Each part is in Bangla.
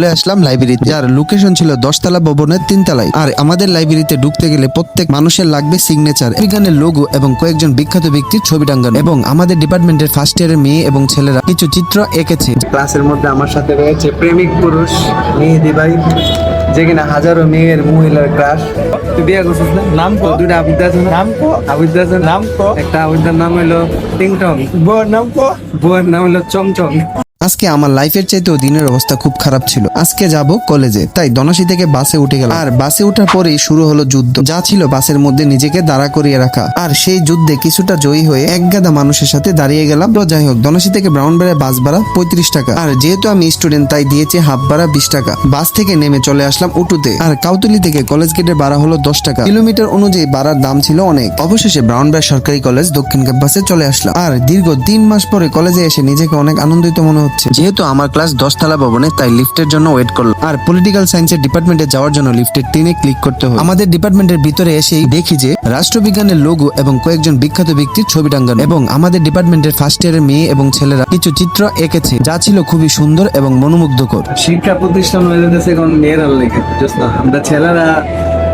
চলে আসলাম লাইব্রেরিতে, যার লোকেশন ছিল 10তলা ভবনের 3তলায়। আর আমাদের লাইব্রেরিতে ঢুকতে গেলে প্রত্যেক মানুষের লাগবে সিগনেচার, বিজ্ঞানের লোগো এবং কয়েকজন বিখ্যাত ব্যক্তির ছবি টাঙ্গানো। এবং আমাদের ডিপার্টমেন্টের ফার্স্ট ইয়ারের মেয়ে এবং ছেলেরা কিছু চিত্র এঁকেছে। ক্লাসের মধ্যে আমার সাথে রয়েছে প্রেমিক পুরুষ মেহেদি ভাই, যে কিনা হাজারো মেয়ের মহিলার ক্রাশ। তুই বিয়ে করছিস না? নাম কো? দুইটা আবিদ্যা আছে না? নাম কো? আবিদ্যা আছে নাম কো? একটা আবিদ্যার নাম হলো টিংটং, বউয়ের নাম কো? বউয়ের নাম হলো চমচম। আজকে আমার লাইফের চাইতেও দিনের অবস্থা খুব খারাপ ছিল। আজকে যাব কলেজে, তাই দনাশি থেকে বাসে উঠে গেলাম। আর বাসে ওঠার পরেই শুরু হলো যুদ্ধ, যা ছিল বাসের মধ্যে নিজেকে দাঁড়া করিয়ে রাখা। আর সেই যুদ্ধে কিছুটা জয়ী হয়ে এক গাদা মানুষের সাথে দাঁড়িয়ে গেলাম। তো যাই হোক, দনাশি থেকে ব্রাউনবাড়িয়া বাস ভাড়া 35 টাকা। আর যেহেতু আমি স্টুডেন্ট, তাই দিয়েছে হাফ ভাড়া 20 টাকা। বাস থেকে নেমে চলে আসলাম উটুতে। আর কাউতুলি থেকে কলেজ গেটের ভাড়া হলো 10 টাকা। কিলোমিটার অনুযায়ী ভাড়ার দাম ছিল অনেক। অবশেষে ব্রাউনবাড়িয়া সরকারি কলেজ দক্ষিণ ক্যাম্পাসে চলে আসলাম। আর দীর্ঘ 3 মাস পরে কলেজে এসে নিজেকে অনেক আনন্দিত মনে হচ্ছে। যেহেতু আমার ক্লাস 10তলা ভবনে, তাই লিফটের জন্য ওয়েট করলাম। আর পলিটিক্যাল সায়েন্সের ডিপার্টমেন্টে যাওয়ার জন্য লিফটের 3-এ ক্লিক করতে হবে। আমাদের ডিপার্টমেন্টের ভিতরে এসেই দেখি যে রাষ্ট্রবিজ্ঞানের লোগো এবং কয়েকজন বিখ্যাত ব্যক্তির ছবি টাঙ্গানো। এবং আমাদের ডিপার্টমেন্টের ফার্স্ট ইয়ারের মেয়ে এবং ছেলেরা কিছু চিত্র এঁকেছে, যা ছিল খুবই সুন্দর এবং মনোমুগ্ধকর। শিক্ষা প্রতিষ্ঠান হয়ে যেতেছে এখন মেয়েরা লেখে, আমরা ছেলেরা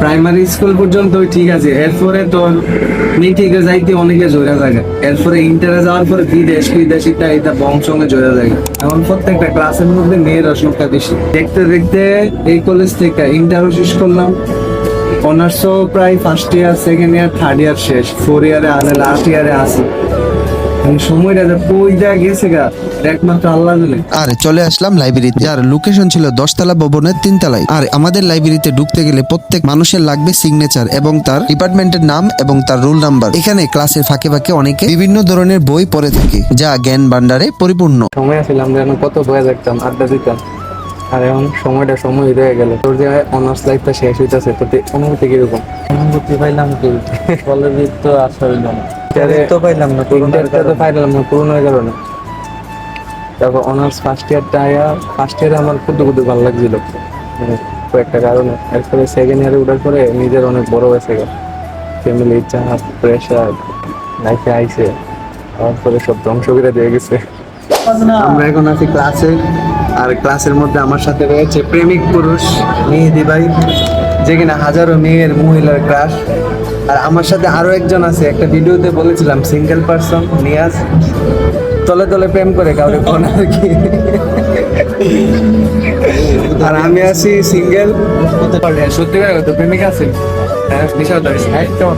প্রাইমারি স্কুল পর্যন্ত ঠিক আছে, এরপরে তোর মিটিকে যাইতে অনেকে জোড়া জায়গা, এরপরে ইন্টারে যাওয়ার পরে বিদেশ এটা বংশঙ্গে জোড়া জায়গা। এখন প্রত্যেকটা ক্লাসের মধ্যে মেয়েরা সংখ্যা বেশি। দেখতে দেখতে এই কলেজ থেকে ইন্টারও শেষ করলাম, অনার্সও প্রায় first year, second year, third year শেষ, 4 ইয়ারে আনে, লাস্ট ইয়ারে আসি। সময়টা কই দেয়া গেছে গা একমাত্র আল্লাহ জানে। আর চলে আসলাম লাইব্রেরিতে, যার লোকেশন ছিল 10তলা ভবনের 3তলায়। আর আমাদের লাইব্রেরিতে ঢুকতে গেলে প্রত্যেক মানুষের লাগবে সিগনেচার এবং তার ডিপার্টমেন্টের নাম এবং তার রোল নাম্বার। এখানে ক্লাসের ফাঁকে ফাঁকে অনেকে বিভিন্ন ধরনের বই পড়ে থাকে, যা জ্ঞান ভান্ডারে পরিপূর্ণ। সময় আসলাম যেন কত বই দেখতাম, আড্ডা দিতাম। আর এখন সময়টা সময় হয়ে গেল। তোর যে অনার্স লাইফটা শেষ হইতেছে, তোর অনুভূতি কিরকম? অনুভূতি পাইলাম কি কলেজে তো আসা হইল না, তো পাইলাম না, ইন্টারটা তো পাইলাম না, পূর্ণ হয়ে গেল না। তারপর অনার্স ফার্স্ট ইয়ারে আমার খুব ভালো লাগছিল কয়েকটা কারণে। এরপরে সেকেন্ড ইয়ারে ওঠার পরে নিজের অনেক বড় হয়েছে গেল, ফ্যামিলির চাপ, প্রেশার লাইফে আইসে, তারপরে সব ধ্বংস করে দিয়ে গেছে। আমরা এখন আছি ক্লাসে, আর ক্লাসের মধ্যে আমার সাথে রয়েছে প্রেমিক পুরুষ মেহেদি ভাই, যে কিনা হাজারো মেয়ের মহিলার ক্রাশ। আর আমার সাথে আরো একজন আছে, একটা ভিডিওতে বলেছিলাম সিঙ্গেল পারসন নিয়াজ, তলে তলে প্রেম করে কাউরে কোন আর কি। আর আমি আছি সিঙ্গেল। সত্যি করে তো প্রেমিক আছে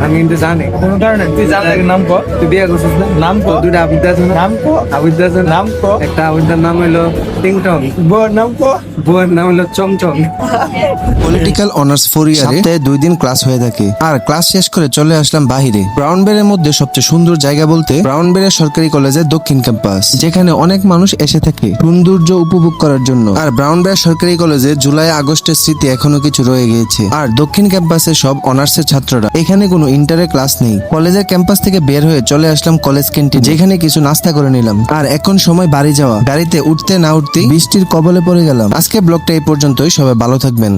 আমি কিন্তু জানি কোনো কারণে। তুই জানার নাম কো? তুই বিয়ে করছিস না? নাম কো? দুইটা আবিদ্যা আছে না? নাম কো? আবিদ্যা আছে নাম কো? একটা আবিদ্যার নাম হলো টিংটং, বউয়ের নাম কো? বউয়ের নাম হলো চমচম। পলিটিক্যাল অনার্স 4 ইয়ারে সপ্তাহে 2 দিন ক্লাস হয়ে থাকে। আর ক্লাস শেষ করে চলে আসলাম বাহিরে। ব্রাউনবাড়িয়ার মধ্যে সবচেয়ে সুন্দর জায়গা বলতে ব্রাউনবাড়িয়া সরকারি কলেজের দক্ষিণ ক্যাম্পাস, যেখানে অনেক মানুষ এসে থাকে সৌন্দর্য উপভোগ করার জন্য। আর ব্রাউনবাড়িয়া সরকারি কলেজে জুলাই আগস্টের স্মৃতি এখনো কিছু রয়ে গিয়েছে। আর দক্ষিণ ক্যাম্পাসে সব অনার্সের ছাত্ররা, এখানে কোনো ইন্টারের ক্লাস নেই। কলেজের ক্যাম্পাস থেকে বের হয়ে চলে আসলাম কলেজ ক্যান্টিন, যেখানে কিছু নাস্তা করে নিলাম। আর এখন সময় বাড়ি যাওয়া। গাড়িতে উঠতে না উঠতেই বৃষ্টির কবলে পড়ে গেলাম। আজকে ব্লগটা এই পর্যন্তই, সবাই ভালো থাকবেন।